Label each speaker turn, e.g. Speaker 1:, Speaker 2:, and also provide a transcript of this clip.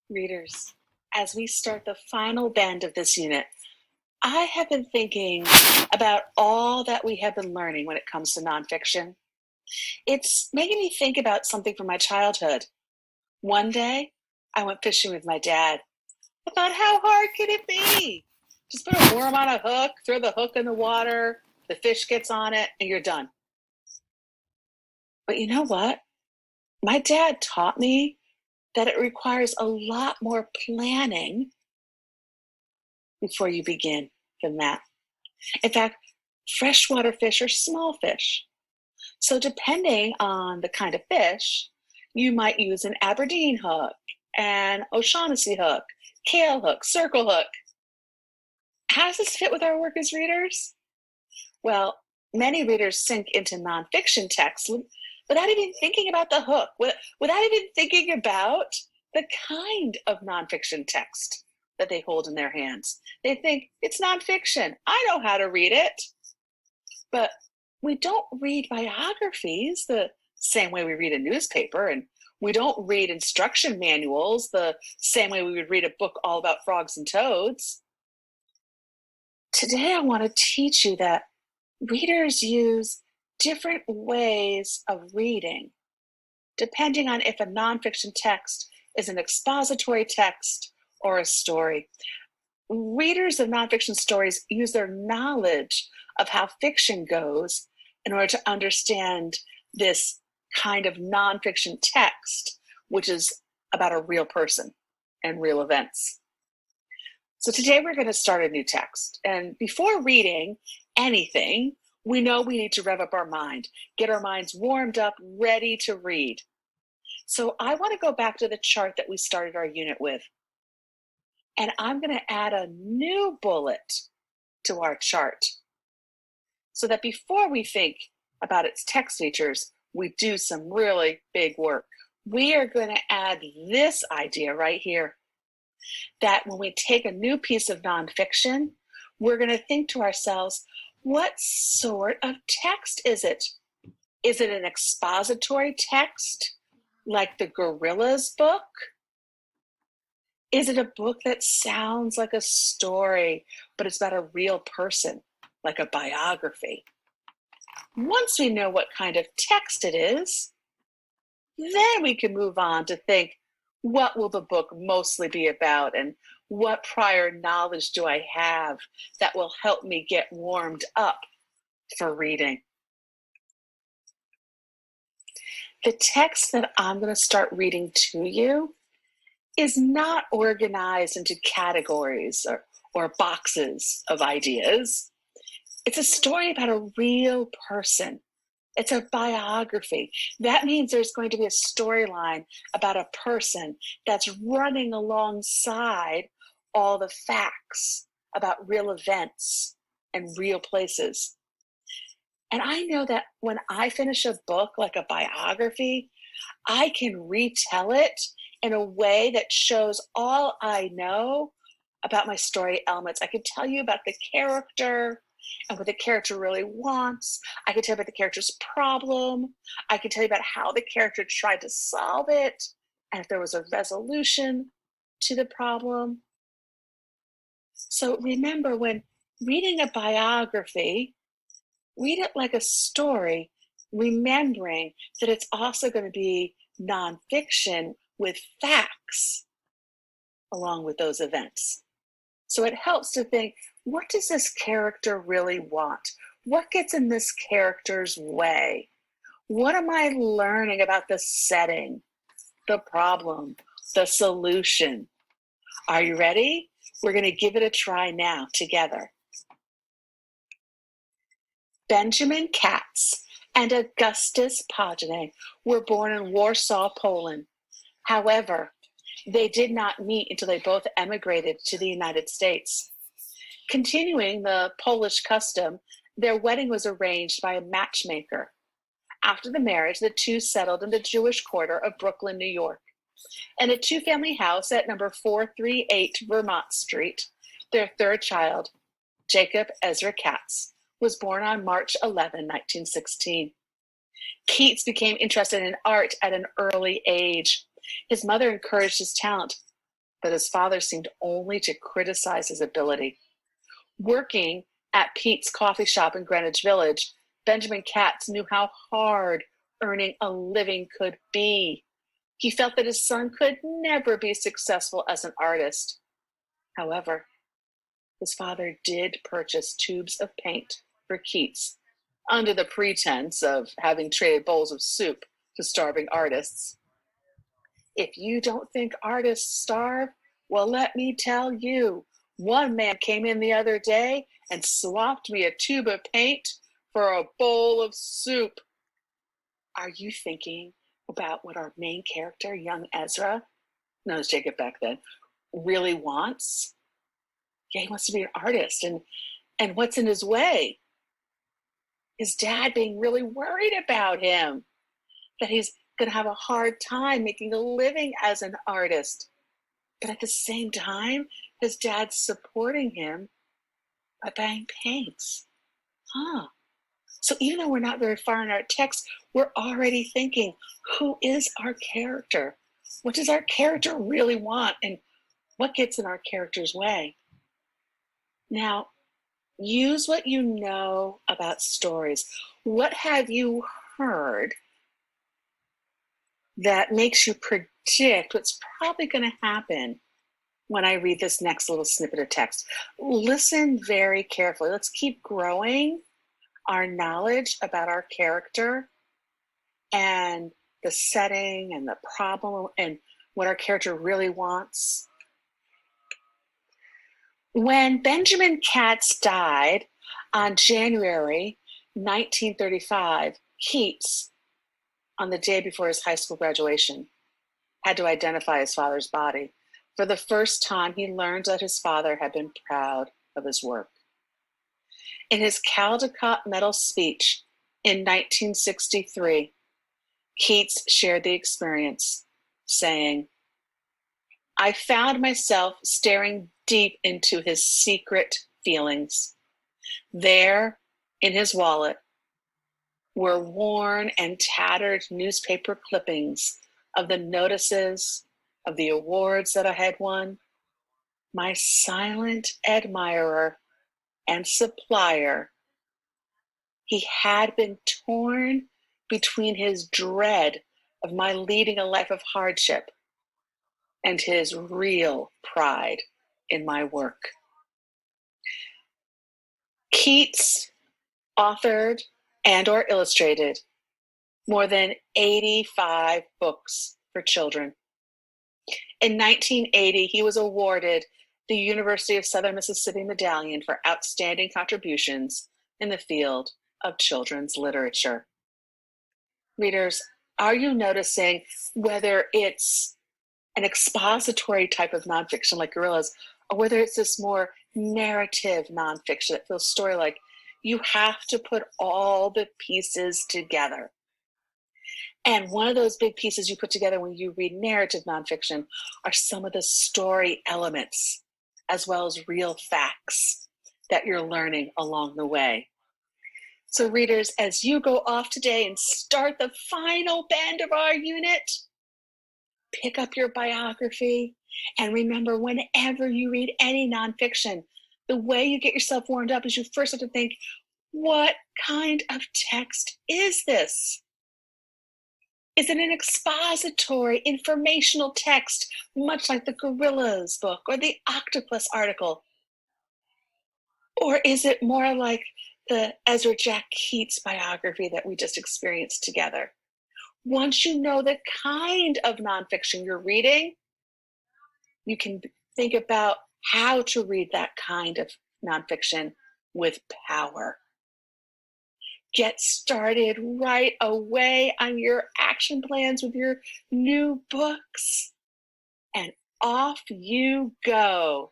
Speaker 1: Readers, as we start the final bend of this unit, I have been thinking about all that we have been learning when it comes to nonfiction. It's making me think about something from my childhood. One day, I went fishing with my dad. I thought, how hard can it be? Just put a worm on a hook, throw the hook in the water, the fish gets on it, and you're done. But you know what? My dad taught me that it requires a lot more planning before you begin than that. In fact, freshwater fish are small fish. So, depending on the kind of fish, you might use an Aberdeen hook, an O'Shaughnessy hook, kale hook, circle hook. How does this fit with our work as readers? Well, many readers sink into nonfiction texts without even thinking about the hook, without even thinking about the kind of nonfiction text that they hold in their hands. They think it's nonfiction. I know how to read it. But we don't read biographies the same way we read a newspaper, and we don't read instruction manuals the same way we would read a book all about frogs and toads. Today, I want to teach you that readers use different ways of reading, depending on if a nonfiction text is an expository text or a story. Readers of nonfiction stories use their knowledge of how fiction goes in order to understand this kind of nonfiction text, which is about a real person and real events. So today we're going to start a new text. And before reading anything, we know we need to rev up our mind, get our minds warmed up, ready to read. So I want to go back to the chart that we started our unit with. And I'm going to add a new bullet to our chart so that before we think about its text features, we do some really big work. We are going to add this idea right here, that when we take a new piece of nonfiction, we're going to think to ourselves, what sort of text is it? Is it an expository text like the Gorillas book? Is it a book that sounds like a story, but it's about a real person, like a biography? Once we know what kind of text it is, then we can move on to think, what will the book mostly be about, and what prior knowledge do I have that will help me get warmed up for reading? The text that I'm going to start reading to you is not organized into categories or boxes of ideas. It's a story about a real person. It's a biography. That means there's going to be a storyline about a person that's running alongside all the facts about real events and real places. And I know that when I finish a book like a biography, I can retell it in a way that shows all I know about my story elements. I can tell you about the character and what the character really wants. I can tell you about the character's problem. I can tell you about how the character tried to solve it and if there was a resolution to the problem. So remember, when reading a biography, read it like a story, remembering that it's also going to be nonfiction with facts along with those events. So it helps to think, what does this character really want? What gets in this character's way? What am I learning about the setting, the problem, the solution? Are you ready? We're going to give it a try now together. Benjamin Katz and Augustus Poggenay were born in Warsaw, Poland. However, they did not meet until they both emigrated to the United States. Continuing the Polish custom, their wedding was arranged by a matchmaker. After the marriage, the two settled in the Jewish quarter of Brooklyn, New York. In a two-family house at number 438 Vermont Street, their third child, Jacob Ezra Katz, was born on March 11, 1916. Keats became interested in art at an early age. His mother encouraged his talent. but his father seemed only to criticize his ability. Working at Pete's coffee shop in Greenwich Village, Benjamin Katz knew how hard earning a living could be. He felt that his son could never be successful as an artist. However, his father did purchase tubes of paint for Keats under the pretense of having traded bowls of soup to starving artists. If you don't think artists starve, well, let me tell you. One man came in the other day and swapped me a tube of paint for a bowl of soup. Are you thinking about what our main character, young Ezra, known as Jacob back then, really wants? Yeah, he wants to be an artist. And what's in his way? His dad being really worried about him, that he's going to have a hard time making a living as an artist. But at the same time, his dad's supporting him by buying paints. So even though we're not very far in our text, we're already thinking, who is our character? What does our character really want? And what gets in our character's way? Now, use what you know about stories. What have you heard that makes you predict what's probably going to happen when I read this next little snippet of text? Listen very carefully. Let's keep growing our knowledge about our character and the setting and the problem and what our character really wants. When Benjamin Katz died on January 1935, Keats, on the day before his high school graduation, had to identify his father's body. For the first time, he learned that his father had been proud of his work. In his Caldecott Medal speech in 1963, Keats shared the experience, saying, "I found myself staring deep into his secret feelings. There, in his wallet, were worn and tattered newspaper clippings of the notices of the awards that I had won. My silent admirer and supplier, he had been torn between his dread of my leading a life of hardship and his real pride in my work." Keats authored and or illustrated more than 85 books for children. In 1980, he was awarded the University of Southern Mississippi Medallion for outstanding contributions in the field of children's literature. Readers, are you noticing whether it's an expository type of nonfiction like Gorillas, or whether it's this more narrative nonfiction that feels story-like? You have to put all the pieces together. And one of those big pieces you put together when you read narrative nonfiction are some of the story elements, as well as real facts that you're learning along the way. So readers, as you go off today and start the final band of our unit, pick up your biography and remember, whenever you read any nonfiction, the way you get yourself warmed up is you first have to think, what kind of text is this? Is it an expository, informational text, much like the Gorillas book or the Octopus article? Or is it more like the Ezra Jack Keats biography that we just experienced together? Once you know the kind of nonfiction you're reading, you can think about how to read that kind of nonfiction with power. Get started right away on your action plans with your new books, and off you go.